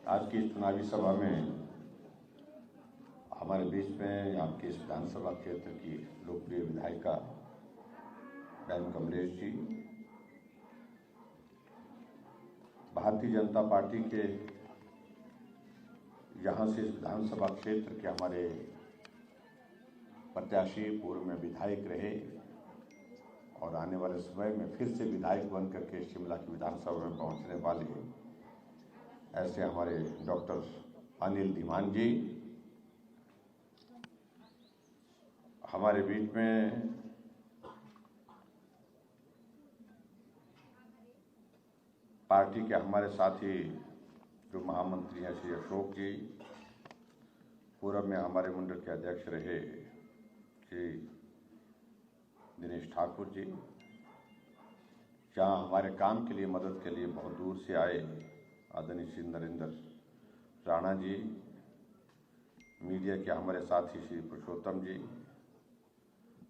आज की इस चुनावी सभा में हमारे बीच में आपके इस विधानसभा क्षेत्र की लोकप्रिय विधायिका बहन कमलेश जी, भारतीय जनता पार्टी के यहाँ से इस विधानसभा क्षेत्र के हमारे प्रत्याशी पूर्व में विधायक रहे और आने वाले समय में फिर से विधायक बन करके शिमला की विधानसभा में पहुंचने वाले ऐसे हमारे डॉक्टर अनिल धीमान जी हमारे बीच में पार्टी के हमारे साथी जो महामंत्री हैं श्री अशोक जी, पूर्व में हमारे मंडल के अध्यक्ष रहे श्री दिनेश ठाकुर जी, जहाँ हमारे काम के लिए मदद के लिए बहुत दूर से आए आदरणीय श्री नरेंद्र राणा जी, मीडिया के हमारे साथी श्री पुरुषोत्तम जी,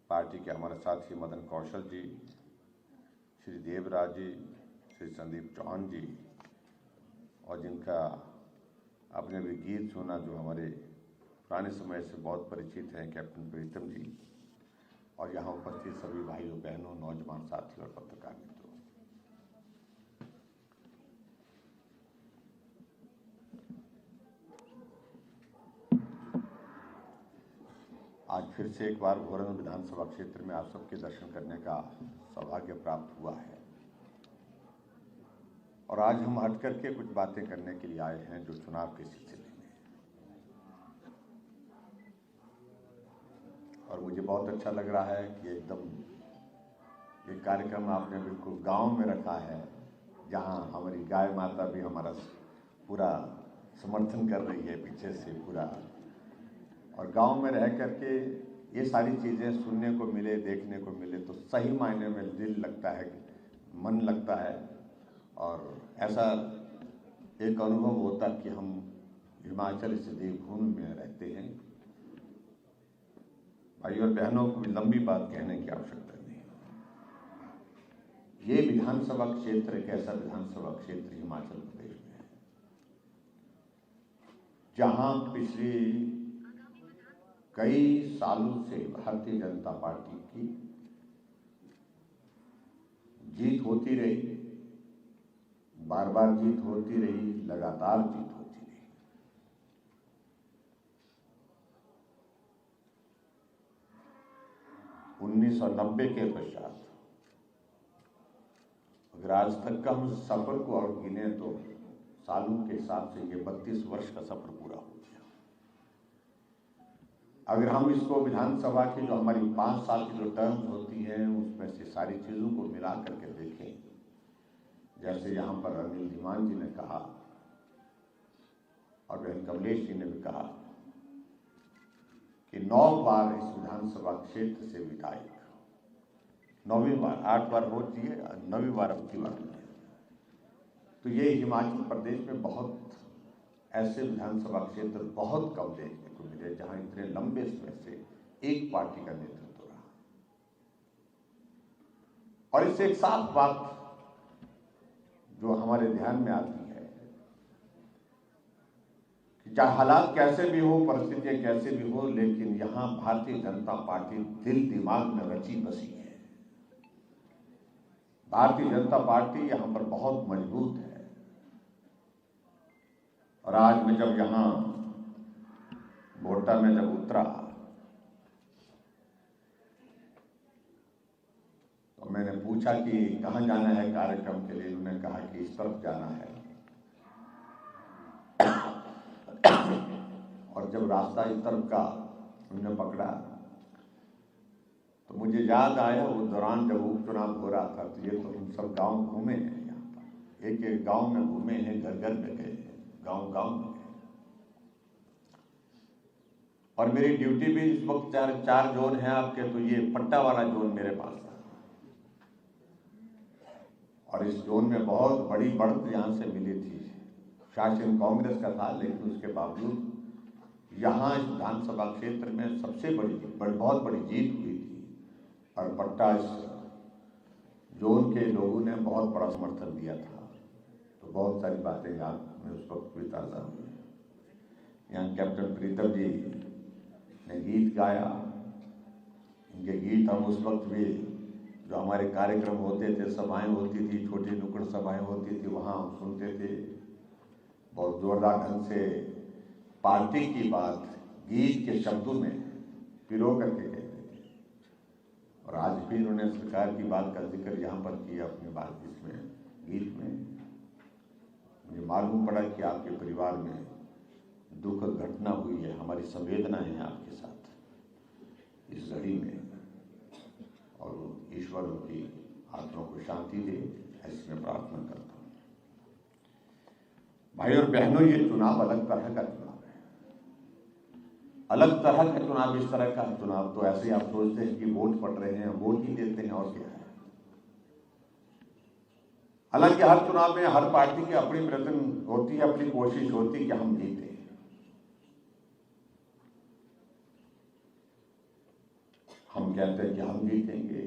पार्टी के हमारे साथी मदन कौशल जी, श्री देवराज जी, श्री संदीप चौहान जी, और जिनका आपने भी गीत सुना जो हमारे पुराने समय से बहुत परिचित हैं, कैप्टन प्रीतम जी, और यहाँ उपस्थित सभी भाइयों बहनों, नौजवान साथी और पत्रकार मित्रों। आज फिर से एक बार भोरन विधानसभा क्षेत्र में आप सबके दर्शन करने का सौभाग्य प्राप्त हुआ है और आज हम हट करके कुछ बातें करने के लिए आए हैं जो चुनाव के सिलसिले में, और मुझे बहुत अच्छा लग रहा है कि एकदम ये कार्यक्रम आपने बिल्कुल गांव में रखा है, जहां हमारी गाय माता भी हमारा पूरा समर्थन कर रही है पीछे से पूरा, और गांव में रह करके ये सारी चीज़ें सुनने को मिले, देखने को मिले तो सही मायने में दिल लगता है, मन लगता है, और ऐसा एक अनुभव होता कि हम हिमाचल से देवभूमि में रहते हैं। भाई और बहनों को भी लंबी बात कहने की आवश्यकता नहीं। ये विधानसभा क्षेत्र एक ऐसा विधानसभा क्षेत्र हिमाचल प्रदेश में है जहां पिछली कई सालों से भारतीय जनता पार्टी की जीत होती रही, बार बार जीत होती रही, लगातार जीत होती रही। उन्नीस सौ 1990 के पश्चात अगर आज तक का हम सफर को और गिने तो सालों के हिसाब से ये 32 वर्ष का सफर पूरा हो गया। अगर हम इसको विधानसभा की जो हमारी 5 साल की जो टर्म होती है उसमें से सारी चीज़ों को मिला करके देखें, जैसे यहाँ पर अनिल धीमान जी ने कहा और बहन कमलेश जी ने भी कहा कि 9 बार इस विधानसभा क्षेत्र से विधायक, 9वीं बार, 8 बार हो चुकी है, 9वीं बार अब की बार। तो ये हिमाचल प्रदेश में बहुत ऐसे विधानसभा क्षेत्र बहुत कम देखने को मिले जहां इतने लंबे समय से एक पार्टी का नेतृत्व रहा। और इससे एक साफ बात जो हमारे ध्यान में आती है कि चाहे हालात कैसे भी हो, परिस्थितियां कैसे भी हो, लेकिन यहां भारतीय जनता पार्टी दिल दिमाग में रची बसी है। भारतीय जनता पार्टी यहां पर बहुत मजबूत है। और आज मैं जब यहाँ बोटा में जब उतरा तो मैंने पूछा कि कहाँ जाना है कार्यक्रम के लिए। उन्होंने कहा कि इस तरफ जाना है। और जब रास्ता इस तरफ का उन्होंने पकड़ा तो मुझे याद आया उस दौरान जब उपचुनाव हो रहा था, तो ये तो हम सब गांव घूमे हैं, यहाँ पर एक एक गांव में घूमे हैं, घर घर में गए, गांव गांव में गए। और मेरी ड्यूटी भी इस वक्त 4 जोन है आपके, तो ये पट्टा वाला जोन मेरे पास था। और इस जोन में बहुत बड़ी बढ़त यहाँ से मिली थी। शासन कांग्रेस का था, लेकिन उसके बावजूद यहाँ इस विधानसभा क्षेत्र में सबसे बहुत बड़ी जीत हुई थी। और पट्टा इस जोन के लोगों ने बहुत बड़ा समर्थन दिया था। तो बहुत सारी बातें याद मैं उस वक्त भी ताज़ा हूँ। यहाँ कैप्टन प्रीतम जी ने गीत गाया। इनके गीत हम उस वक्त भी, जो हमारे कार्यक्रम होते थे, सभाएं होती थी, छोटी नुक्कड़ सभाएं होती थी, वहाँ हम सुनते थे। बहुत जोरदार ढंग से पार्टी की बात गीत के शब्दों में पिरो करके कहते थे। और आज भी उन्होंने सरकार की बात का जिक्र यहाँ पर किया अपनी बात इसमें गीत में। मुझे मालूम पड़ा कि आपके परिवार में दुखद घटना हुई है। हमारी संवेदनाएं हैं आपके साथ इस घड़ी में, और ईश्वर उनकी आत्मा को शांति दे, ऐसी मैं प्रार्थना करता हूँ। भाई और बहनों, ये चुनाव अलग तरह का चुनाव है। अलग तरह का चुनाव, इस तरह का चुनाव तो ऐसे आप सोचते हैं कि वोट पड़ रहे हैं, वोट ही देते हैं, और क्या है। हालांकि हर चुनाव में हर पार्टी की अपनी प्रयत्न होती है, अपनी कोशिश होती है कि हम जीते। हम कहते हैं कि हम जीतेंगे,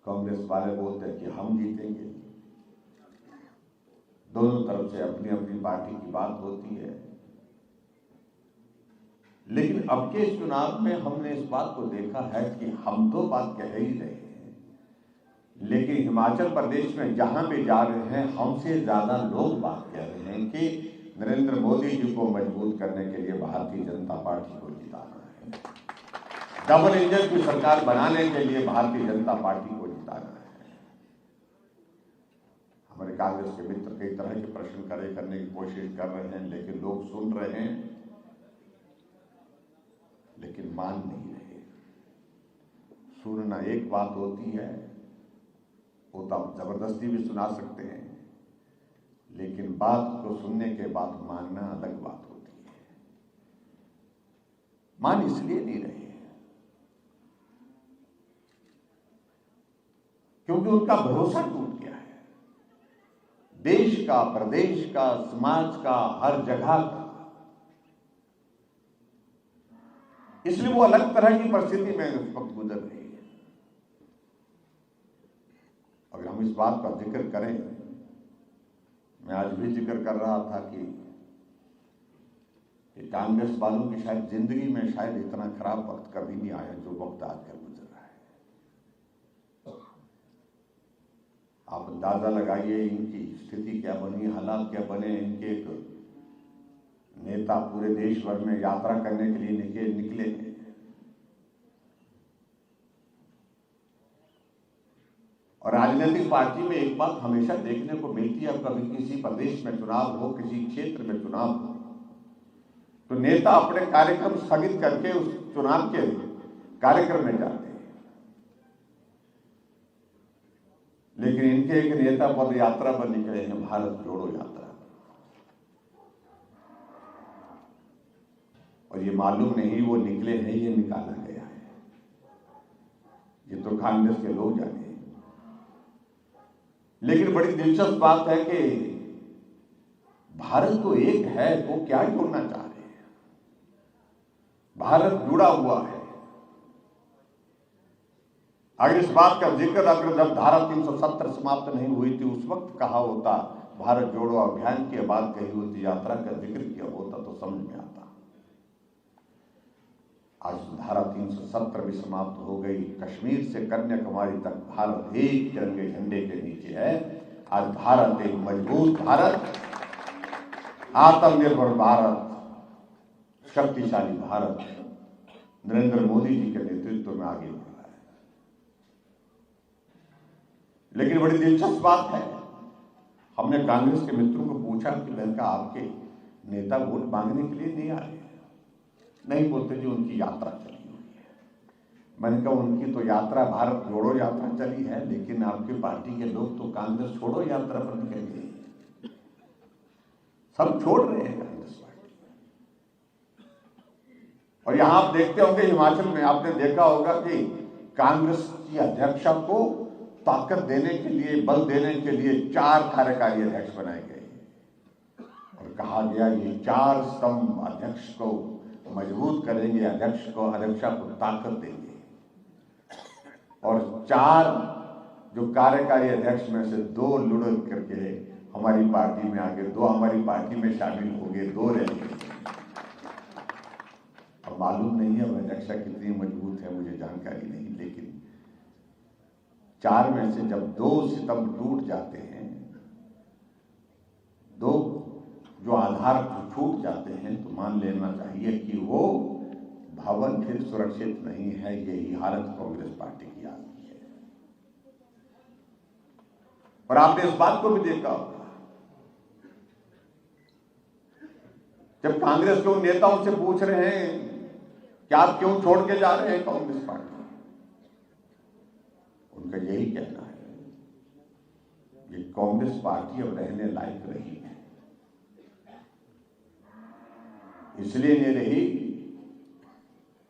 कांग्रेस वाले बोलते हैं कि हम जीतेंगे। दोनों तरफ से अपनी अपनी पार्टी की बात होती है। लेकिन अब के चुनाव में हमने इस बात को देखा है कि हम तो बात कह ही रहे हैं, लेकिन हिमाचल प्रदेश में जहां भी जा रहे हैं, हमसे ज्यादा लोग बात कह रहे हैं कि नरेंद्र मोदी जी को मजबूत करने के लिए भारतीय जनता पार्टी को जिताना है। डबल इंजन की सरकार बनाने के लिए भारतीय जनता पार्टी को जिताना है। हमारे कांग्रेस के मित्र कई तरह के प्रश्न करने की कोशिश कर रहे हैं, लेकिन लोग सुन रहे हैं, लेकिन मान नहीं रहे। सुनना एक बात होती है, वो तो आप जबरदस्ती भी सुना सकते हैं, लेकिन बात को सुनने के बाद मानना अलग बात होती है। मान इसलिए नहीं रहे क्योंकि उनका भरोसा टूट गया है। देश का, प्रदेश का, समाज का, हर जगह का। इसलिए वो अलग तरह की परिस्थिति में उस वक्त गुजर रही है। अगर हम इस बात का जिक्र करें, मैं आज भी जिक्र कर रहा था कि कांग्रेस वालों की शायद जिंदगी में शायद इतना खराब वक्त कभी नहीं आया जो वक्त आजकल गुजर रहा है। आप अंदाजा लगाइए इनकी स्थिति क्या बनी, हालात क्या बने। इनके एक नेता पूरे देश भर में यात्रा करने के लिए निकले हैं। और राजनीतिक पार्टी में एक बात हमेशा देखने को मिलती है, कभी किसी प्रदेश में चुनाव हो, किसी क्षेत्र में चुनाव हो, तो नेता अपने कार्यक्रम स्थगित करके उस चुनाव के कार्यक्रम में जाते हैं। लेकिन इनके एक नेता पद यात्रा पर निकले हैं, भारत जोड़ो यात्रा। और ये मालूम नहीं वो निकले हैं, ये निकाला गया है। ये तो कांग्रेस के लोग जाने। लेकिन बड़ी दिलचस्प बात है कि भारत तो एक है, वो क्या जोड़ना चाह रहे हैं। भारत जुड़ा हुआ है। अगर इस बात का जिक्र अगर जब धारा 370 समाप्त नहीं हुई थी उस वक्त कहा होता, भारत जोड़ो अभियान की बात कही होती, यात्रा का जिक्र किया होता, तो समझ में आता। आज धारा 370 भी समाप्त हो गई। कश्मीर से कन्याकुमारी तक भारत एक तिरंगे झंडे के नीचे है। आज भारत एक मजबूत भारत, आत्मनिर्भर भारत, शक्तिशाली भारत नरेंद्र मोदी जी के नेतृत्व में आगे बढ़ रहा है। लेकिन बड़ी दिलचस्प बात है, हमने कांग्रेस के मित्रों को पूछा कि बहन आपके नेता वोट मांगने के लिए नहीं आए। नहीं बोलते जी उनकी यात्रा चली हुई है। मैंने कहा उनकी तो यात्रा भारत जोड़ो यात्रा चली है, लेकिन आपकी पार्टी के लोग तो कांग्रेस छोड़ो यात्रा पर निकल गए। सब छोड़ रहे हैं कांग्रेस पार्टी। और यहां आप देखते होंगे हिमाचल में आपने देखा होगा कि कांग्रेस की अध्यक्षा को ताकत देने के लिए, बल देने के लिए 4 कार्यकारी अध्यक्ष बनाए गए और कहा गया ये 4 स्तंभ अध्यक्ष को मजबूत करेंगे, अध्यक्षा को ताकत देंगे। और 4 जो कार्यकारी अध्यक्ष में से 2 लुढ़क करके हमारी पार्टी में आ गए, 2 हमारी पार्टी में शामिल हो गए, 2 रह गए। अब मालूम नहीं है वह रक्षा कितनी मजबूत है, मुझे जानकारी नहीं, लेकिन 4 में से जब 2 सितम टूट जाते हैं, 2 जो आधार छूट जाते हैं, तो मान लेना चाहिए कि वो भवन फिर सुरक्षित नहीं है। यही हालत कांग्रेस पार्टी की आ गई है। और आपने इस बात को भी देखा होगा, जब कांग्रेस के उन नेताओं से पूछ रहे हैं कि आप क्यों छोड़ के जा रहे हैं कांग्रेस पार्टी, उनका यही कहना है कि कांग्रेस पार्टी अब रहने लायक रही है। इसलिए नहीं रही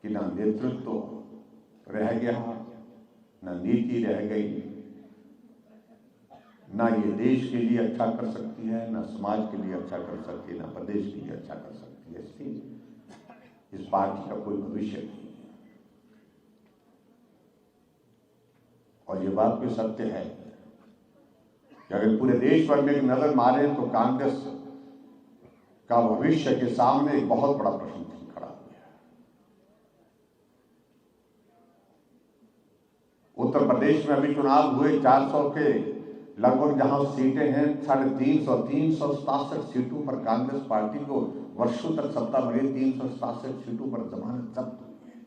कि ना नेतृत्व रह गया, ना नीति रह गई, ना ये देश के लिए अच्छा कर सकती है, ना समाज के लिए अच्छा कर सकती है, ना प्रदेश के लिए अच्छा कर सकती है। इसलिए इस पार्टी का कोई भविष्य नहीं है। और ये बात भी सत्य है कि अगर पूरे देश भर में नजर मारे तो कांग्रेस का भविष्य के सामने एक बहुत बड़ा प्रश्न खड़ा हो गया है। उत्तर प्रदेश में अभी चुनाव हुए, 400 के लगभग जहां सीटें हैं, 367 सीटों पर कांग्रेस पार्टी को वर्षों तक सत्ता मिली, 367 सीटों पर जमानत जब्त हुई है।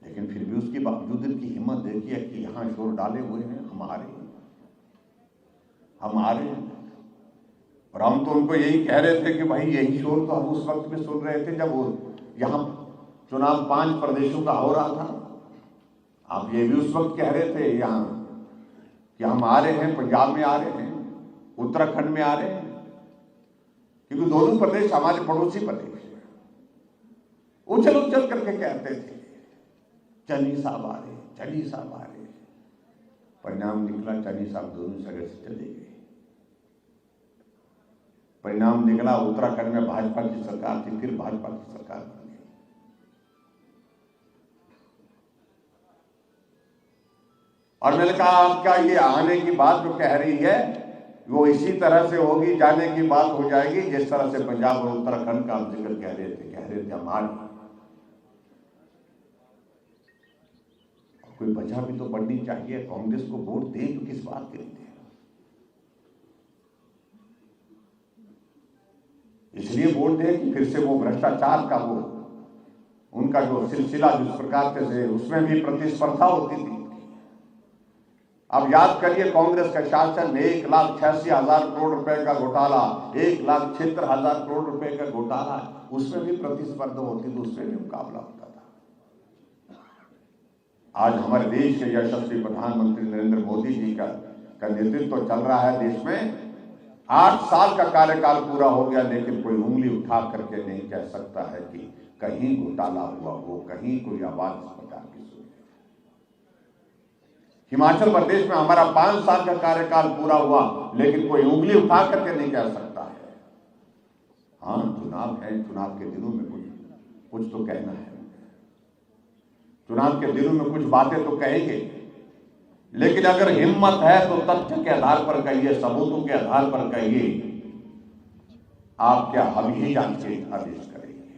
लेकिन फिर भी उसके बावजूद इनकी हिम्मत देखिए कि यहां शोर डाले हुए हैं, हमारे और हम तो उनको यही कह रहे थे कि भाई यही शोर तो हम उस वक्त भी सुन रहे थे जब वो यहां चुनाव 5 प्रदेशों का हो रहा था। आप ये भी उस वक्त कह रहे थे यहां कि हम आ रहे हैं, पंजाब में आ रहे हैं, उत्तराखंड में आ रहे हैं, क्योंकि दोनों प्रदेश हमारे पड़ोसी प्रदेश हैं। उछल उछल करके कहते थे चन्नी साहब आ रहे, चन्नी साहब आ रहे। परिणाम निकला चन्नी साहब दोनों जगह से चले गए। परिणाम निकला उत्तराखंड में भाजपा की सरकार थी, फिर भाजपा की सरकार बन गई। और मैंने कहा आपका ये आने की बात जो कह रही है वो इसी तरह से होगी, जाने की बात हो जाएगी जिस तरह से पंजाब और उत्तराखंड का आप जिक्र कह रहे थे हमारे। कोई वजह भी तो बढ़नी चाहिए। कांग्रेस को वोट दे तो किस बात के लिए दे? इसलिए वोट दे कि फिर से वो भ्रष्टाचार का वो उनका जो सिलसिला जिस प्रकार से उसमें भी प्रतिस्पर्धा होती थी। अब याद करिए कांग्रेस का शासन में 1,86,000 करोड़ रुपए का घोटाला, 1,76,000 करोड़ रुपए का घोटाला, उसमें भी प्रतिस्पर्धा होती थी, उसमें भी मुकाबला होता था। आज हमारे देश के यशस्वी प्रधानमंत्री नरेंद्र मोदी जी का नेतृत्व चल रहा है देश में। 8 साल का कार्यकाल पूरा हो गया, लेकिन कोई उंगली उठा करके नहीं कह सकता है कि कहीं घोटाला हुआ हो, कहीं कोई आवाज इस प्रकार की सुनी। हिमाचल प्रदेश में हमारा 5 साल का कार्यकाल पूरा हुआ, लेकिन कोई उंगली उठा करके नहीं कह सकता है। हाँ, चुनाव है, चुनाव के दिनों में कुछ तो कहना है, चुनाव के दिनों में कुछ बातें तो कहेंगे, लेकिन अगर हिम्मत है तो तथ्य के आधार पर कहिए, सबूतों के आधार पर कहिए। आप क्या हम ही जांच के आदेश करेंगे?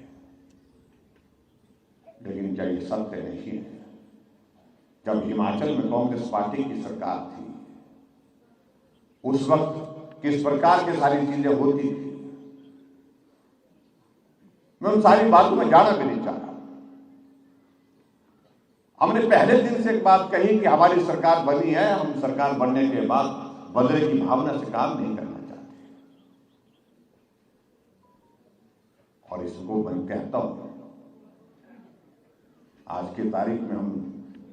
लेकिन क्या ये सत्य नहीं है? जब हिमाचल में कांग्रेस पार्टी की सरकार थी, उस वक्त किस प्रकार की सारी चीजें होती थी, मैं उन सारी बातों में जाना भी नहीं चाहता। हमने पहले दिन से एक बात कही कि हमारी सरकार बनी है, हम सरकार बनने के बाद बदले की भावना से काम नहीं करना चाहते। और इसको मैं कहता हूं, आज की तारीख में हम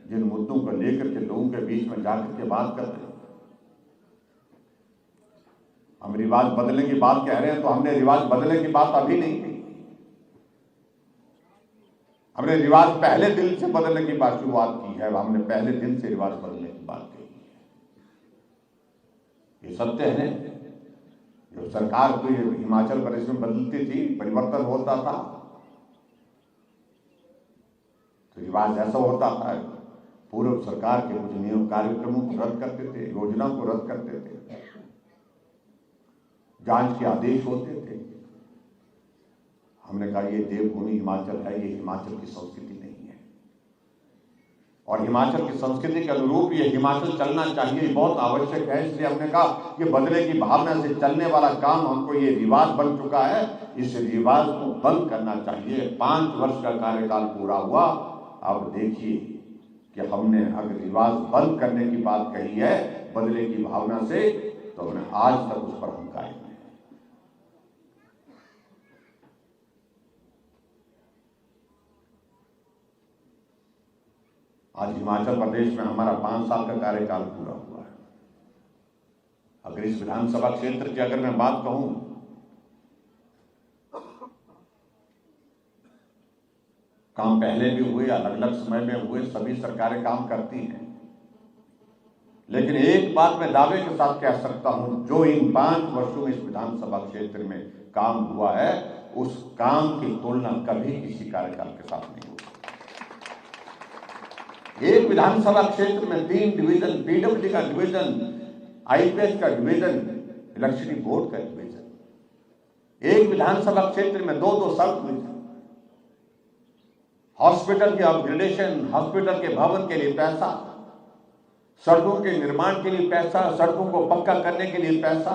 जिन मुद्दों को लेकर के लोगों के बीच में जाकर के बात करते हैं, हम रिवाज बदलने की बात कह रहे हैं, तो हमने रिवाज बदलने की बात अभी नहीं कही। हमने रिवाज पहले दिन से बदलने की बात शुरुआत की है। हमने पहले दिन से रिवाज बदलने की बात कही है। ये सत्य है। जो सरकार तो हिमाचल प्रदेश में बदलती थी, परिवर्तन होता था, तो रिवाज ऐसा होता था, पूर्व सरकार के कुछ नियम कार्यक्रमों को रद्द करते थे, योजनाओं को रद्द करते थे, जांच के आदेश होते थे। हमने कहा ये देवभूमि हिमाचल है, ये हिमाचल की संस्कृति नहीं है और हिमाचल की संस्कृति के अनुरूप ये हिमाचल चलना चाहिए, बहुत आवश्यक है। इसलिए हमने कहा ये बदले की भावना से चलने वाला काम, हमको ये रिवाज बन चुका है, इस रिवाज को बंद करना चाहिए। 5 वर्ष का कार्यकाल पूरा हुआ, अब देखिए कि हमने अगर रिवाज बंद करने की बात कही है बदले की भावना से, तो हमने आज तक उस पर हम कायम हैं। आज हिमाचल प्रदेश में हमारा 5 साल का कार्यकाल पूरा हुआ है। अगर इस विधानसभा क्षेत्र की अगर मैं बात कहूं, काम पहले भी हुए, अलग अलग समय में हुए, सभी सरकारें काम करती हैं, लेकिन एक बात मैं दावे के साथ कह सकता हूं, जो इन 5 वर्षों में इस विधानसभा क्षेत्र में काम हुआ है, उस काम की तुलना कभी किसी कार्यकाल के साथ नहीं होगी। एक विधानसभा क्षेत्र में 3 डिवीजन, पीडब्ल्यूडी का डिवीजन, आईपीएस का डिवीजन, इलेक्शन बोर्ड का डिवीजन, एक विधानसभा क्षेत्र में 2-2 सब डिवीजन, हॉस्पिटल की अपग्रेडेशन, हॉस्पिटल के भवन के लिए पैसा, सड़कों के निर्माण के लिए पैसा, सड़कों को पक्का करने के लिए पैसा,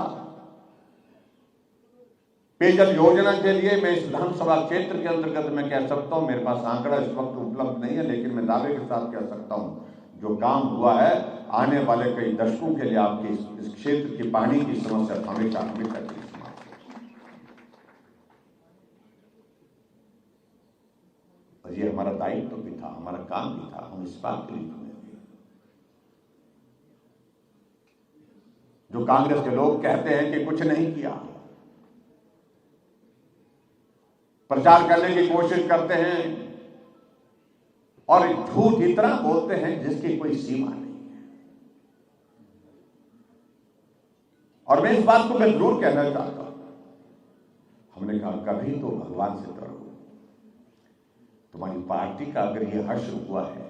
पेयजल योजना के लिए। मैं इस विधानसभा क्षेत्र के अंतर्गत मैं कह सकता हूं, मेरे पास आंकड़ा इस वक्त उपलब्ध नहीं है, लेकिन मैं दावे के साथ कह सकता हूं, जो काम हुआ है आने वाले कई दशकों के लिए आपकी इस क्षेत्र की पानी की समस्या हमेशा हमेशा के लिए समाप्त होगी। और ये हमारा दायित्व भी था, हमारा काम भी था, हम इस बात के लिए बने थे। जो कांग्रेस के लोग कहते हैं कि कुछ नहीं किया, प्रचार करने की कोशिश करते हैं और झूठ इतना बोलते हैं जिसकी कोई सीमा नहीं है। और मैं इस बात को मैं जरूर कहना चाहता हूं, हमने कहा कभी तो भगवान से डरो, तुम्हारी पार्टी का अगर ये हश्र हुआ है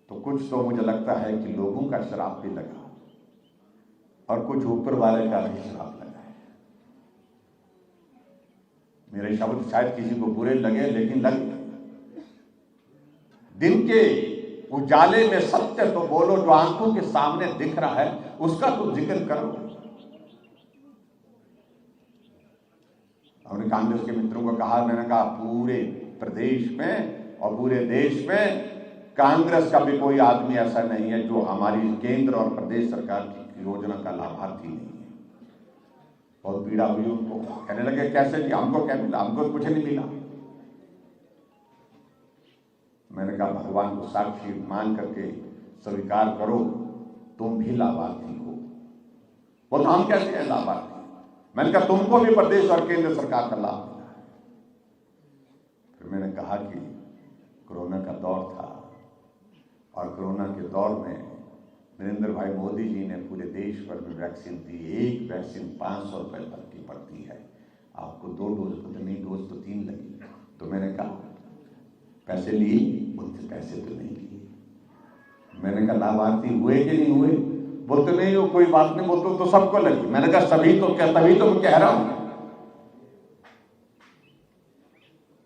तो कुछ तो मुझे लगता है कि लोगों का श्राप भी लगा और कुछ ऊपर वाले का भी श्राप लगा। मेरे शब्द शायद किसी को बुरे लगे, लेकिन लगे। दिन के उजाले में सत्य तो बोलो, जो आंखों के सामने दिख रहा है उसका तो जिक्र करो। हमने कांग्रेस के मित्रों को कहा, मैंने कहा पूरे प्रदेश में और पूरे देश में कांग्रेस का भी कोई आदमी ऐसा नहीं है जो हमारी केंद्र और प्रदेश सरकार की योजना का लाभार्थी नहीं है। बहुत पीड़ा हुई उनको, कहने लगे कैसे जी, हमको क्या मिला, हमको कुछ नहीं मिला। मैंने कहा भगवान को साक्षी मान करके स्वीकार करो, तुम भी लाभार्थी हो। वो तो हम कैसे हैं लाभार्थी? मैंने कहा तुमको भी प्रदेश और केंद्र सरकार का लाभ मिला है। फिर मैंने कहा कि कोरोना का दौर था और कोरोना के दौर में नरेंद्र भाई मोदी जी ने पूरे देश भर में वैक्सीन दी। एक वैक्सीन 500 रुपए तक की पड़ती है, आपको 2 डोज, नहीं डोज तो 3 लगी। तो मैंने कहा पैसे लिए, मुझसे पैसे तो नहीं लिए। मैंने कहा लाभार्थी हुए कि नहीं हुए? बोलते नहीं हो, कोई बात नहीं, बोलते तो सबको लगी। मैंने कहा सभी तो क्या, तभी तो मैं कह रहा हूं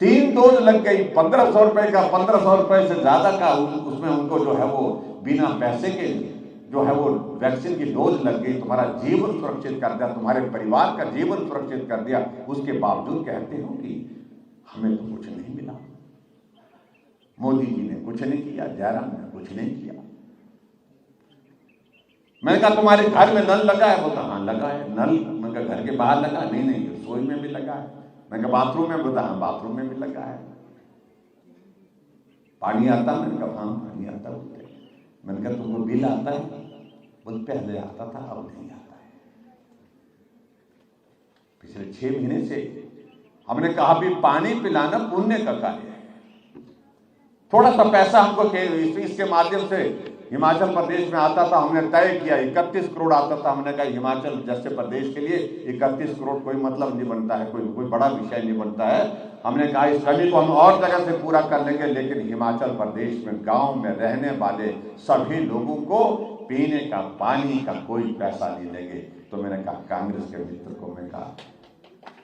3 डोज लग गई, 1500 रुपए का, 1500 रुपए से ज्यादा का उसमें उनको जो है वो बिना पैसे के जो है वो वैक्सीन की डोज लग गई। तुम्हारा जीवन सुरक्षित कर दिया, तुम्हारे परिवार का जीवन सुरक्षित कर दिया, उसके बावजूद कहते हो कि हमें तो कुछ नहीं मिला। मोदी जी ने कुछ नहीं किया, जयराम ने कुछ नहीं किया। मैंने कहा तुम्हारे घर में नल लगा है? बोला हाँ लगा है। नल मैं कहा घर के बाहर लगा? नहीं रसोई में भी लगा है। मैं कहा बाथरूम में? बोला हाँ बाथरूम में भी लगा है। पानी आता? मैंने कहा हाँ पानी आता। बोलते मैंने कहा तुमको बिल आता है? बोल पहले आता था, अब नहीं आता है। पिछले 6 महीने से हमने कहा भी पानी पिलाना पुण्य का कार्य है, थोड़ा सा पैसा हमको इसके माध्यम से हिमाचल प्रदेश में आता था, हमने तय किया 31 करोड़ आता था। हमने कहा हिमाचल जैसे प्रदेश के लिए 31 करोड़ कोई मतलब नहीं बनता है, कोई बड़ा विषय नहीं बनता है। हमने कहा इस कमी को हम और जगह से पूरा कर लेंगे, लेकिन हिमाचल प्रदेश में गांव में रहने वाले सभी लोगों को पीने का पानी का कोई पैसा नहीं देंगे। तो मैंने कहा कांग्रेस के मित्र को, मैं कहा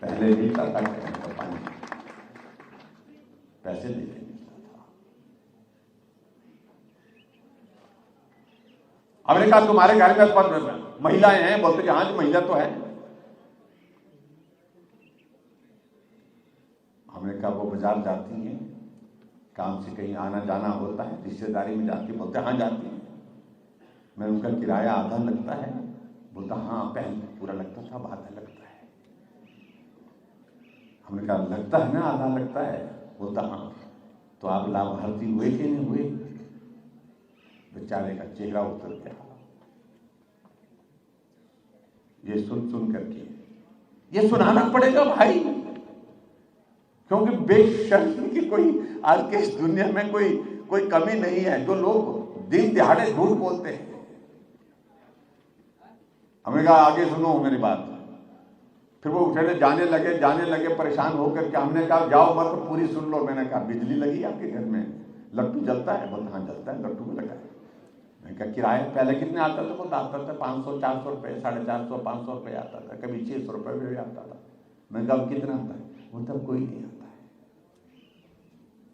पहले मिलता था पानी, पैसे देते हमने कहा तुम्हारे घर में महिलाएं हैं, बोलते कि हाँ जी महिला तो है। हमने कहा वो बाजार जाती हैं, काम से कहीं आना जाना होता है, रिश्तेदारी में जाती, बोलते हाँ जाती हैं। मैं उनका किराया आधा लगता है, बोलता हाँ पहले पूरा लगता था, अब आधा लगता है। हमने कहा लगता है ना आधा लगता है, बोलता हाँ। तो आप लाभार्थी हुए कि नहीं हुए? बेचारे का चेहरा उतर गया। ये सुन करके ये सुनाना पड़ेगा भाई, क्योंकि बेशर्मी की कोई आज के इस दुनिया में कोई कमी नहीं है। जो लोग दिन दिहाड़े झूठ बोलते हैं, हमने कहा आगे सुनो मेरी बात। फिर वो उठे जाने लगे परेशान होकर के। हमने कहा जाओ मत, तो पूरी सुन लो। मैंने कहा बिजली लगी आपके घर में, लट्टू जलता है? बोलता हाँ जलता है, लट्टू में लगा है। मैंने कहा किराया पहले कितने आता था? बोलता आता था 500-400 रुपये, 450-500 रुपये आता था, कभी 600 रुपये भी आता था। मैंने कहा कितना आता है? बोलता कोई नहीं आता है।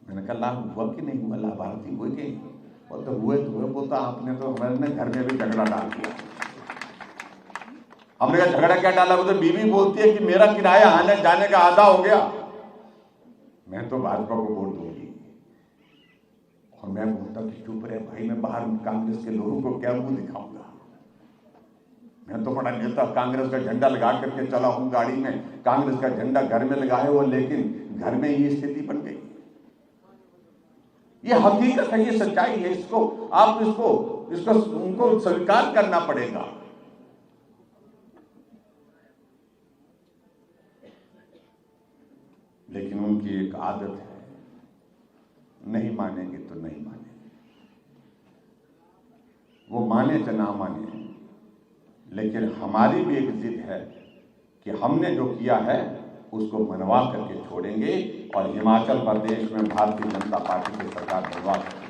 मैंने कहा लाभ हुआ कि नहीं हुआ, लाभार्थी हुए कि नहीं? बोलते हुए तो हुए। बोलता आपने तो हमारे घर में भी झगड़ा डाल दिया। हमने कहा झगड़ा क्या डाला? बोलते बीवी बोलती है कि मेरा किराया आने जाने का आधा हो गया, मैं तो भाजपा को वोट दूंगी। और मैं बोलता कि चुप रहे भाई, मैं बाहर कांग्रेस के लोगों को क्या मुंह दिखाऊंगा? मैं तो बड़ा नेता, कांग्रेस का झंडा लगा करके चला हूं गाड़ी में, कांग्रेस का झंडा घर में लगाए हुआ, लेकिन घर में ये स्थिति बन गई। ये हकीकत है, ये सच्चाई है। इसको उनको स्वीकार करना पड़ेगा। लेकिन उनकी एक आदत है, नहीं मानेंगे तो नहीं मानेंगे। वो माने तो ना माने, लेकिन हमारी भी एक जिद है कि हमने जो किया है उसको मनवा करके छोड़ेंगे और हिमाचल प्रदेश में भारतीय जनता पार्टी की सरकार बनवा करेंगे।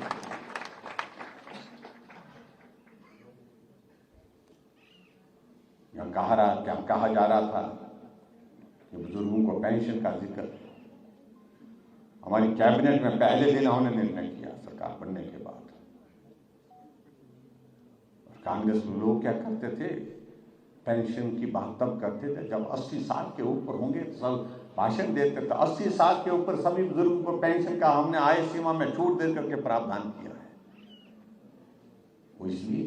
यहाँ कहा जा रहा था कि बुजुर्गों को पेंशन का जिक्र, हमारी कैबिनेट में पहले दिन हमने निर्णय किया सरकार बनने के बाद। कांग्रेस में लोग क्या करते थे, पेंशन की बात तब करते थे जब 80 साल के ऊपर होंगे, सब भाषण देते थे। 80 साल के ऊपर सभी बुजुर्गों को पेंशन का हमने आय सीमा में छूट दे करके प्रावधान किया है। वो इसलिए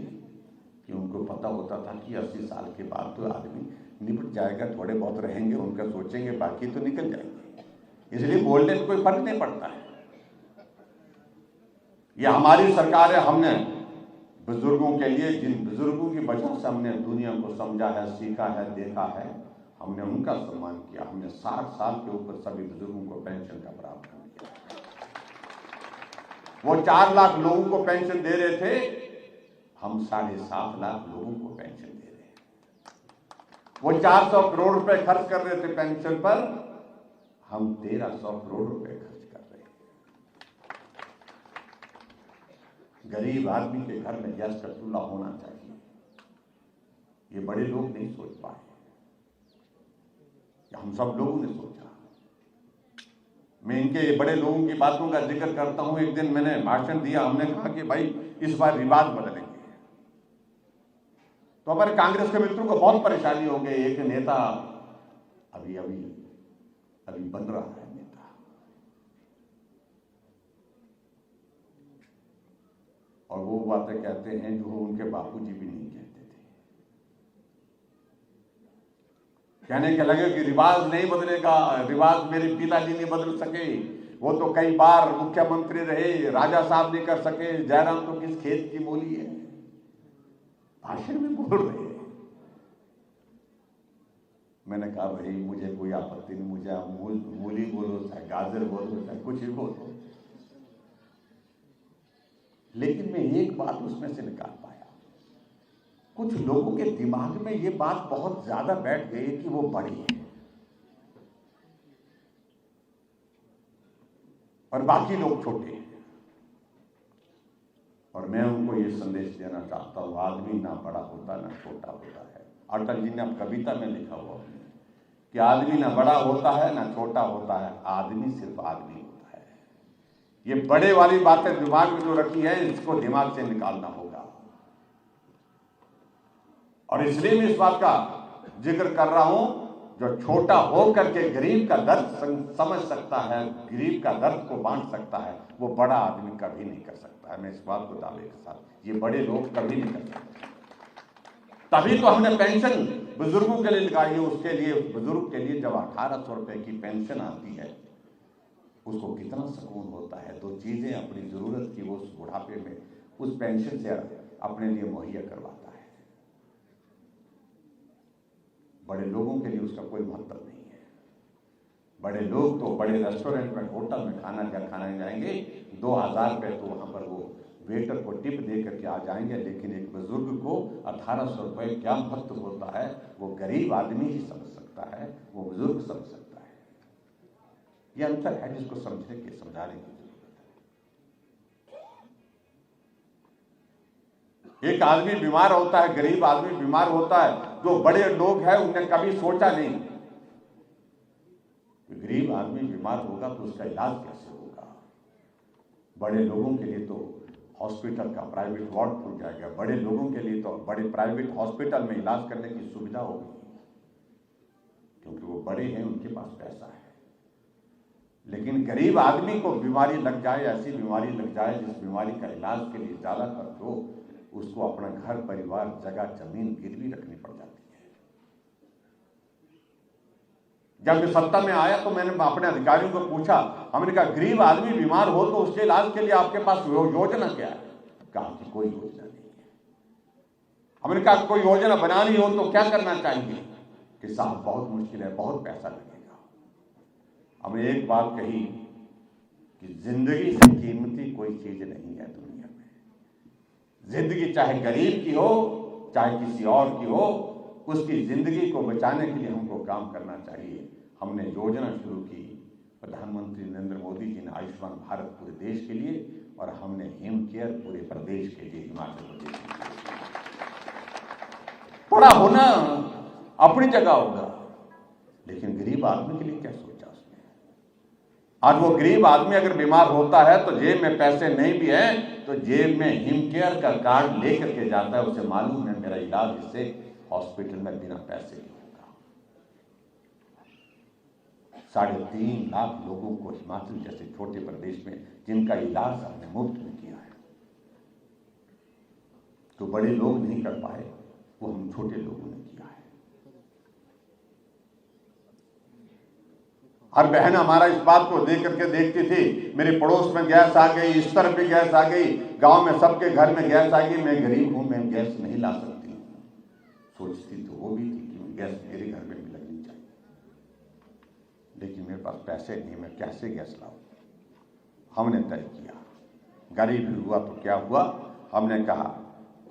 कि उनको पता होता था कि 80 साल के बाद तो आदमी निपट जाएगा, थोड़े बहुत रहेंगे उनका सोचेंगे, बाकी तो निकल जाएंगे, इसलिए बोलने से कोई फर्क नहीं पड़ता है। ये हमारी सरकार है। हमने बुजुर्गों के लिए, जिन बुजुर्गों की वजह से हमने दुनिया को समझा है, सीखा है, देखा है, हमने उनका सम्मान किया। हमने 60 साल के ऊपर सभी बुजुर्गों को पेंशन का प्रावधान किया। वो 4 लाख लोगों को पेंशन दे रहे थे, हम 7.5 लाख लोगों को पेंशन दे रहे हैं। वो 400 करोड़ रुपए खर्च कर रहे थे पेंशन पर, हम 1300 करोड़ रुपए खर्च कर रहे हैं। गरीब आदमी के घर में गैस का चूल्हा होना चाहिए, ये बड़े लोग नहीं सोच पाए, हम सब लोगों ने सोचा। मैं इनके बड़े लोगों की बातों का जिक्र करता हूं। एक दिन मैंने भाषण दिया, हमने कहा कि भाई इस बार रिवाज बदलेंगे। तो हमारे कांग्रेस के मित्रों को बहुत परेशानी हो गई। एक नेता अभी बन रहा है नेता, और वो बातें कहते हैं जो उनके बापूजी भी नहीं कहते थे। कहने के लगे कि रिवाज नहीं बदलेगा, रिवाज मेरे पिताजी नहीं बदल सके, वो तो कई बार मुख्यमंत्री रहे, राजा साहब नहीं कर सके, जयराम तो किस खेत की मूली है, भाषण में बोल रहे हैं। मैंने कहा भाई मुझे कोई आपत्ति नहीं, मुझे आप मूली बोलो, चाहे गाजर बोलो, चाहे कुछ भी बोलो, लेकिन मैं एक बात उसमें से निकाल पाया, कुछ लोगों के दिमाग में ये बात बहुत ज्यादा बैठ गई कि वो बड़े हैं और बाकी लोग छोटे हैं। और मैं उनको ये संदेश देना चाहता हूं, आदमी ना बड़ा होता ना छोटा होता है। अटल जी ने अब कविता में लिखा हुआ कि आदमी ना बड़ा होता है ना छोटा होता है, आदमी सिर्फ आदमी होता है। ये बड़े वाली बातें दिमाग में जो रखी है, इसको दिमाग से निकालना होगा। और इसलिए मैं इस बात का जिक्र कर रहा हूं, जो छोटा होकर के गरीब का दर्द समझ सकता है, गरीब का दर्द को बांट सकता है, वो बड़ा आदमी कभी नहीं कर सकता है। मैं इस बात को दावे के साथ, ये बड़े लोग कभी नहीं कर सकते। तभी तो हमने पेंशन बुजुर्गों के लिए निकाली। उसके लिए, उस बुजुर्ग के लिए जब 1800 रुपए की पेंशन आती है, उसको कितना सुकून होता है। दो चीजें अपनी जरूरत की वो उस बुढ़ापे में उस पेंशन से अपने लिए मुहैया करवाता है। बड़े लोगों के लिए उसका कोई महत्व नहीं है। बड़े लोग तो बड़े रेस्टोरेंट में, होटल में खाने जाएंगे, 2000 रुपए तो वहां पर वो वेटर को टिप दे करके आ जाएंगे। लेकिन एक बुजुर्ग को 1800 रुपए क्या महत्व होता है, वो गरीब आदमी ही समझ सकता है, वो बुजुर्ग समझ सकता है। ये अंतर है जिसको समझने की, समझाने की जरूरत है। एक आदमी बीमार होता है, गरीब आदमी बीमार होता है, जो बड़े लोग हैं उन्हें कभी सोचा नहीं कि गरीब आदमी बीमार होगा तो उसका इलाज कैसे होगा। बड़े लोगों के लिए तो हॉस्पिटल का प्राइवेट वार्ड खुल जाएगा, बड़े लोगों के लिए तो बड़े प्राइवेट हॉस्पिटल में इलाज करने की सुविधा होगी, क्योंकि वो बड़े हैं, उनके पास पैसा है। लेकिन गरीब आदमी को बीमारी लग जाए, ऐसी बीमारी लग जाए जिस बीमारी का इलाज के लिए ज्यादा खर्च हो, उसको अपना घर परिवार, जगह जमीन गिरवी रखनी पड़ जाती है। जब मैं सत्ता में आया तो मैंने अपने अधिकारियों को पूछा, हमने कहा गरीब आदमी बीमार हो तो उसके इलाज के लिए आपके पास योजना क्या है? कहा कि कोई योजना नहीं है। हमने कहा कोई योजना बनानी हो तो क्या करना चाहिए? कि साहब बहुत मुश्किल है, बहुत पैसा लगेगा। हमने एक बात कही कि जिंदगी से कीमती कोई चीज नहीं है दुनिया में। जिंदगी चाहे गरीब की हो, चाहे किसी और की हो, उसकी जिंदगी को बचाने के लिए हमको काम करना चाहिए। हमने योजना शुरू की, प्रधानमंत्री नरेंद्र मोदी जी ने आयुष्मान भारत पूरे देश के लिए, और हमने हिम केयर पूरे प्रदेश के लिए, हिमाचल प्रदेश के लिए। बड़ा होना अपनी जगह होगा, लेकिन गरीब आदमी के लिए क्या सोचा उसने? आज वो गरीब आदमी अगर बीमार होता है तो जेब में पैसे नहीं भी है तो जेब में हिम केयर का कार्ड लेकर के जाता है। उसे मालूम है मेरा इलाज इससे हॉस्पिटल में बिना पैसे के होगा। 3.5 लाख लोगों को हिमाचल जैसे छोटे प्रदेश में जिनका इलाज हमने मुफ्त में किया है। तो बड़े लोग नहीं कर पाए, वो हम छोटे लोगों ने किया है। हर बहन हमारा इस बात को देख करके देखती थी, मेरे पड़ोस में गैस आ गई, इस तरफ भी गैस आ गई, गांव में सबके घर में गैस आ गई, मैं गरीब हूं, मैं गैस नहीं ला सकती। सोचती तो वो भी थी कि गैस मेरे घर में भी लगनी चाहिए, लेकिन मेरे पास पैसे नहीं, मैं कैसे गैस लाऊं? हमने तय किया, गरीब हुआ तो क्या हुआ, हमने कहा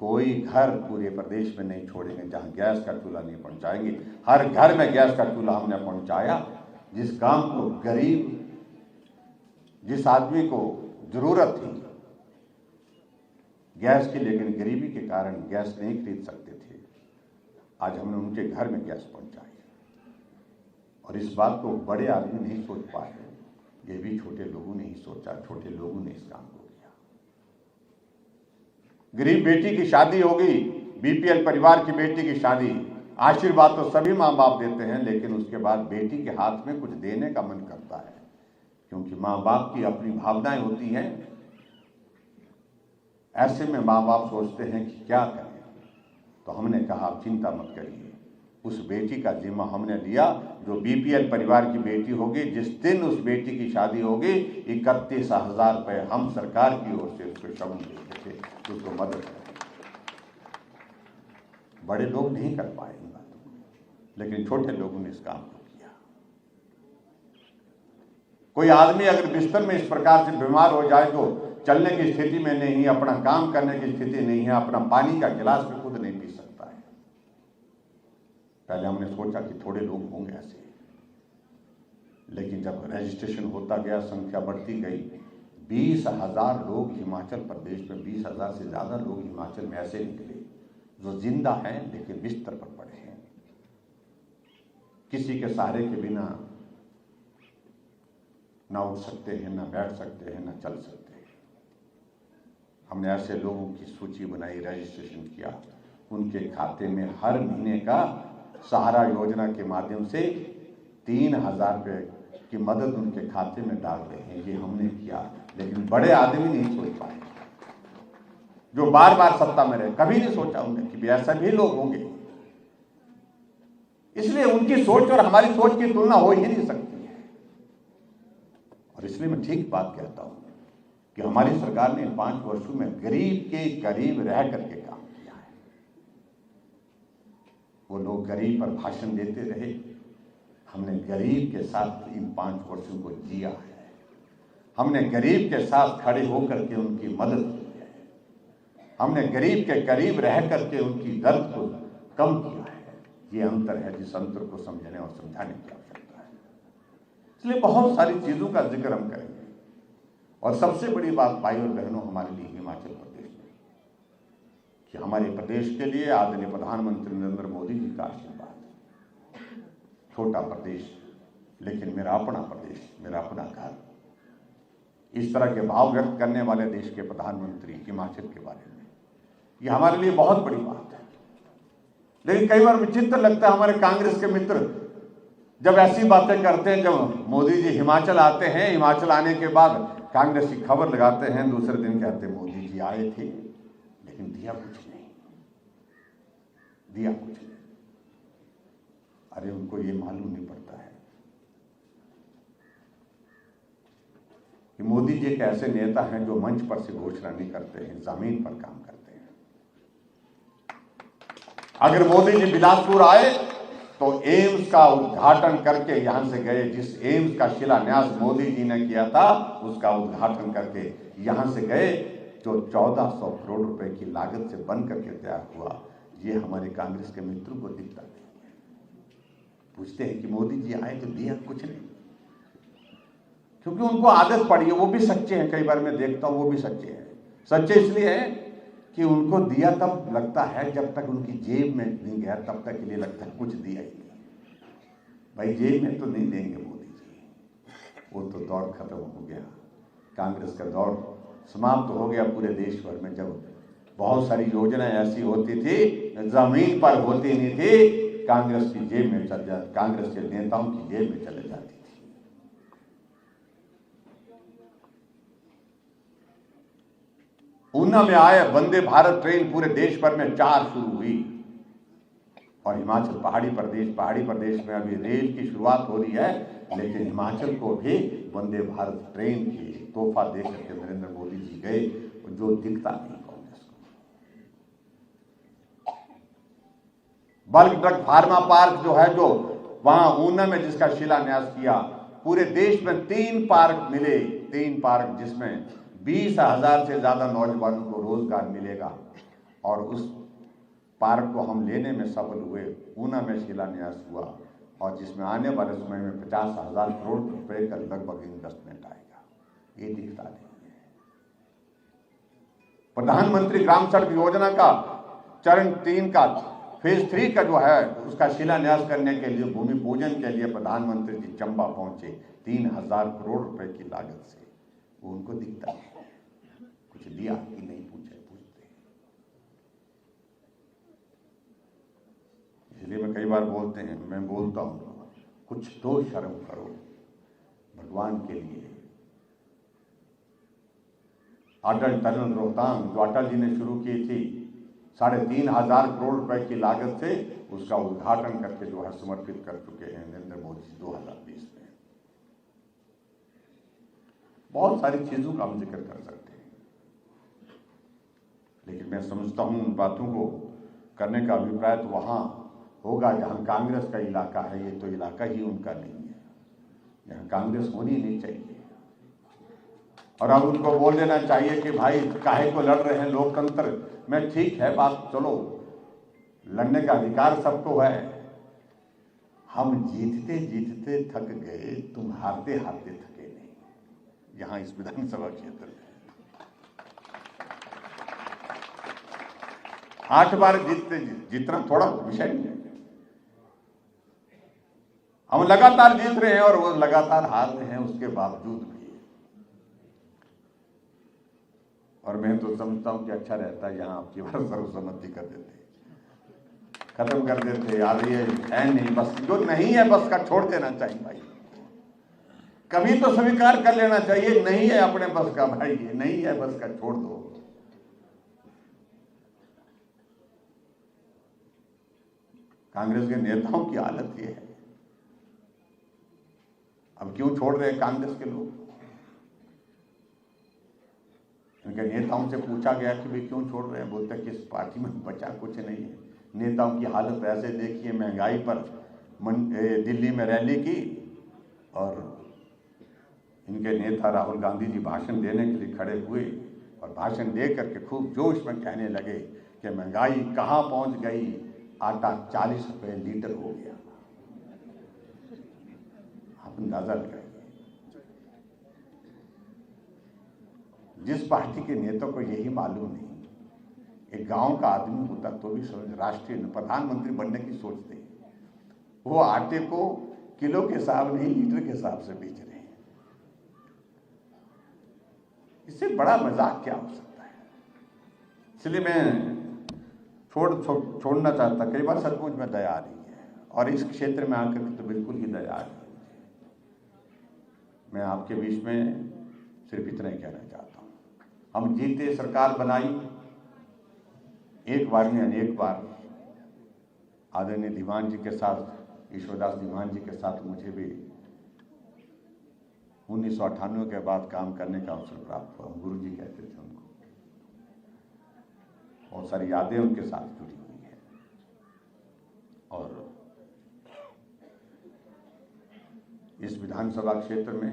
कोई घर पूरे प्रदेश में नहीं छोड़ेंगे जहां गैस का चूल्हा नहीं पहुंचाएंगे। हर घर में गैस का चूल्हा हमने पहुंचाया। जिस गांव को गरीब, जिस आदमी को जरूरत थी गैस की, लेकिन गरीबी के कारण गैस नहीं खरीद सकते थे, आज हमने उनके घर में गैस पहुंचाई। और इस बात को बड़े आदमी नहीं सोच पाए, ये भी छोटे लोगों ने ही सोचा, छोटे लोगों ने इस काम को किया। गरीब बेटी की शादी हो गई, बीपीएल परिवार की बेटी की शादी, आशीर्वाद तो सभी माँ बाप देते हैं, लेकिन उसके बाद बेटी के हाथ में कुछ देने का मन करता है, क्योंकि माँ बाप की अपनी भावनाएं होती हैं। ऐसे में माँ बाप सोचते हैं कि क्या करें। तो हमने कहा आप चिंता मत करिए, उस बेटी का जिम्मा हमने लिया। जो बीपीएल परिवार की बेटी होगी, जिस दिन उस बेटी की शादी होगी, 31,000 रुपये हम सरकार की ओर से उसको शगुन देते थे, उसको मदद करें। बड़े लोग नहीं कर पाए इन बातों को, लेकिन छोटे लोगों ने इस काम को किया। कोई आदमी अगर बिस्तर में इस प्रकार से बीमार हो जाए तो चलने की स्थिति में नहीं है, अपना काम करने की स्थिति नहीं है, अपना पानी का गिलास भी खुद नहीं पी सकता है। पहले हमने सोचा कि थोड़े लोग होंगे ऐसे, लेकिन जब रजिस्ट्रेशन होता गया, संख्या बढ़ती गई, 20,000 लोग हिमाचल प्रदेश में, 20,000 से ज्यादा लोग हिमाचल में ऐसे निकले जो जिंदा हैं लेकिन बिस्तर पर पड़े हैं, किसी के सहारे के बिना ना उठ सकते हैं, ना बैठ सकते हैं, ना चल सकते हैं। हमने ऐसे लोगों की सूची बनाई, रजिस्ट्रेशन किया, उनके खाते में हर महीने का सहारा योजना के माध्यम से 3,000 रुपये की मदद उनके खाते में डाल रहे हैं। ये हमने किया, लेकिन बड़े आदमी नहीं सोच पाए, जो बार बार सत्ता में रहे, कभी नहीं सोचा उन्होंने कि ऐसा भी लोग होंगे। इसलिए उनकी सोच और हमारी सोच की तुलना हो ही नहीं सकती है। और इसलिए मैं ठीक बात कहता हूं कि हमारी सरकार ने 5 वर्षों में गरीब के करीब रह करके काम किया है। वो लोग गरीब पर भाषण देते रहे, हमने गरीब के साथ इन 5 वर्षों को जिया है। हमने गरीब के साथ खड़े होकर के उनकी मदद की है। हमने गरीब के करीब रह करके उनकी दर्द को कम किया है। ये अंतर है जिस अंतर को समझने और समझाने की आवश्यकता है। इसलिए बहुत सारी चीजों का जिक्र हम करेंगे। और सबसे बड़ी बात भाई और बहनों हमारे लिए हिमाचल प्रदेश में, कि हमारे प्रदेश के लिए आदरणीय प्रधानमंत्री नरेंद्र मोदी जी का आशीर्वाद। छोटा प्रदेश, लेकिन मेरा अपना प्रदेश, मेरा अपना घर, इस तरह के भाव व्यक्त करने वाले देश के प्रधानमंत्री हिमाचल के बारे में, ये हमारे लिए बहुत बड़ी बात है। लेकिन कई बार विचित्र लगता है, हमारे कांग्रेस के मित्र जब ऐसी बातें करते हैं, जब मोदी जी हिमाचल आते हैं, हिमाचल आने के बाद कांग्रेस की खबर लगाते हैं, दूसरे दिन कहते हैं मोदी जी आए थे लेकिन दिया कुछ नहीं, दिया कुछ नहीं। अरे उनको ये मालूम नहीं पड़ता है कि मोदी जी एक ऐसे नेता हैं जो मंच पर से घोषणा नहीं करते हैं, जमीन पर काम करते हैं। अगर मोदी जी बिलासपुर आए तो एम्स का उद्घाटन करके यहां से गए, जिस एम्स का शिलान्यास मोदी जी ने किया था उसका उद्घाटन करके यहां से गए, जो 1400 करोड़ रुपए की लागत से बन करके तैयार हुआ। ये हमारे कांग्रेस के मित्रों को दिखता नहीं है। पूछते हैं कि मोदी जी आए तो दिया कुछ नहीं, क्योंकि उनको आदत पड़ी है। वो भी सच्चे हैं, कई बार मैं देखता हूं वो भी सच्चे हैं। सच्चे इसलिए है कि उनको दिया तब लगता है जब तक उनकी जेब में नहीं गया, तब तक के लिए लगता है कुछ दिया ही नहीं। भाई जेब में तो नहीं देंगे मोदी जी, वो तो दौर खत्म हो गया। कांग्रेस का दौर समाप्त हो गया पूरे देश भर में, जब बहुत सारी योजनाएं ऐसी होती थी जमीन पर होती नहीं थी, कांग्रेस की जेब में चल जाती, कांग्रेस के नेताओं की जेब में चले जाती थी। ऊना में आए वंदे भारत ट्रेन पूरे देश भर में 4 शुरू हुई, और हिमाचल पहाड़ी प्रदेश में अभी रेल की शुरुआत हो रही है, लेकिन हिमाचल को भी वंदे भारत ट्रेन की तोहफा दे करके नरेंद्र मोदी जी गए, जो दिखता नहीं कांग्रेस को। बल्क ड्रग फार्मा पार्क जो है, जो वहां ऊना में जिसका शिलान्यास किया, पूरे देश में 3 पार्क मिले, 3 पार्क जिसमें 20,000 से ज्यादा नौजवानों को रोजगार मिलेगा, और उस पार्क को हम लेने में सफल हुए। ऊना में शिलान्यास हुआ, और जिसमें आने वाले समय में 50,000 करोड़ रुपए का लगभग इन्वेस्टमेंट आएगा। ये दिखता नहीं है। प्रधानमंत्री ग्राम सड़क योजना का चरण 3 का फेज 3 का जो है, उसका शिलान्यास करने के लिए, भूमि पूजन के लिए प्रधानमंत्री जी चंबा पहुंचे 3,000 करोड़ रुपए की लागत से। वो उनको दिखता है, कुछ दिया कि नहीं पूछते। इसलिए मैं कई बार मैं बोलता हूं, कुछ तो शर्म करो भगवान के लिए। अटल टनल रोहतांग जो अटल जी ने शुरू की थी, 3,500 करोड़ रुपए की लागत से, उसका उद्घाटन करके जो है समर्पित कर चुके हैं नरेंद्र मोदी जी 2020 में। बहुत सारी चीजों का हम जिक्र कर सकते हैं, लेकिन मैं समझता हूं उन बातों को करने का अभिप्राय तो वहां होगा जहां कांग्रेस का इलाका है। ये तो इलाका ही उनका नहीं है, यहाँ कांग्रेस होनी नहीं चाहिए। और अब उनको बोल देना चाहिए कि भाई काहे को लड़ रहे हैं लोकतंत्र में, ठीक है बात, चलो लड़ने का अधिकार सबको है। हम जीतते जीतते थक गए, तुम हारते हारते थके नहीं। यहां इस विधानसभा क्षेत्र में 8 बार जीतना थोड़ा विषय नहीं है। हम लगातार जीत रहे हैं और वो लगातार हार रहे हैं उसके बावजूद भी। और मैं तो समझता हूं कि अच्छा रहता है यहां आपकी बार सर्वसम्मति कर देते, खत्म कर देते यार, ये है नहीं, बस जो नहीं है बस का छोड़ देना चाहिए भाई। कभी तो स्वीकार कर लेना चाहिए, नहीं है अपने बस का भाई, ये नहीं है बस का, छोड़ दो। कांग्रेस के नेताओं की हालत ये है। अब क्यों छोड़ रहे हैं कांग्रेस के लोग? उनके नेताओं से पूछा गया कि भाई क्यों छोड़ रहे हैं, बोलते हैं कि इस पार्टी में बचा कुछ नहीं है। नेताओं की हालत ऐसे देखिए, महंगाई पर दिल्ली में रैली की और इनके नेता राहुल गांधी जी भाषण देने के लिए खड़े हुए और भाषण दे करके खूब जोश में कहने लगे कि महंगाई कहाँ पहुंच गई, आटा 40 रुपए लीटर हो गया। आप अंदाजा लगाइए, जिस पार्टी के नेता को यही मालूम नहीं, एक गांव का आदमी होता तो भी समझ, राष्ट्रीय प्रधानमंत्री बनने की सोचते हैं, वो आटे को किलो के हिसाब नहीं लीटर के हिसाब से बेच रहे हैं। इससे बड़ा मजाक क्या हो सकता है? इसलिए मैं छोड़ना चाहता। कई बार सचमुच में दया आ रही है और इस क्षेत्र में आकर के तो बिल्कुल ही दया आ रही है। मैं आपके बीच में सिर्फ इतना ही कहना चाहता हूँ, हम जीते, सरकार बनाई, एक बार नहीं अनेक बार आदरणीय दीवान जी के साथ, ईश्वरदास दीवान जी के साथ मुझे भी 1998 के बाद काम करने का अवसर प्राप्त हुआ। गुरु जी कहते थे उनको, बहुत सारी यादें उनके साथ जुड़ी हुई हैं। और इस विधानसभा क्षेत्र में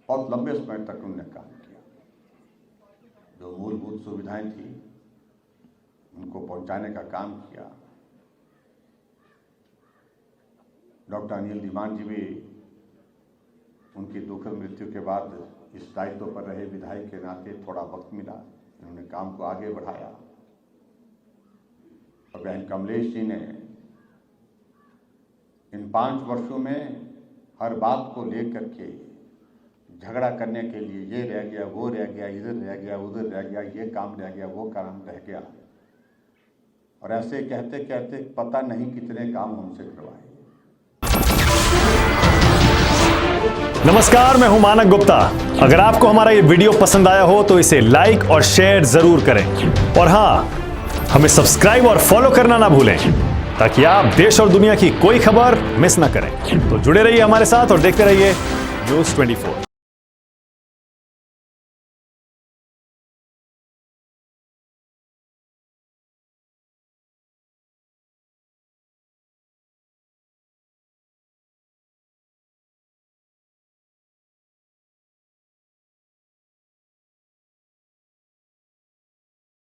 बहुत लंबे समय तक उन्होंने काम किया। जो मूलभूत सुविधाएं थी उनको पहुंचाने का काम किया। डॉक्टर अनिल दीवान जी भी उनकी दुखद मृत्यु के बाद इस दायित्व पर रहे, विधायक के नाते थोड़ा वक्त मिला, उन्होंने काम को आगे बढ़ाया। और बहन कमलेश जी ने इन 5 वर्षों में हर बात को लेकर के झगड़ा करने के लिए, ये रह गया, वो रह गया, इधर रह गया, उधर रह गया, ये काम रह गया, वो काम रह गया, और ऐसे कहते कहते पता नहीं कितने काम हमसे करवाए। नमस्कार, मैं हूं मानक गुप्ता। अगर आपको हमारा ये वीडियो पसंद आया हो तो इसे लाइक और शेयर जरूर करें, और हां, हमें सब्सक्राइब और फॉलो करना ना भूलें ताकि आप देश और दुनिया की कोई खबर मिस ना करें। तो जुड़े रहिए हमारे साथ और देखते रहिए न्यूज़ 24।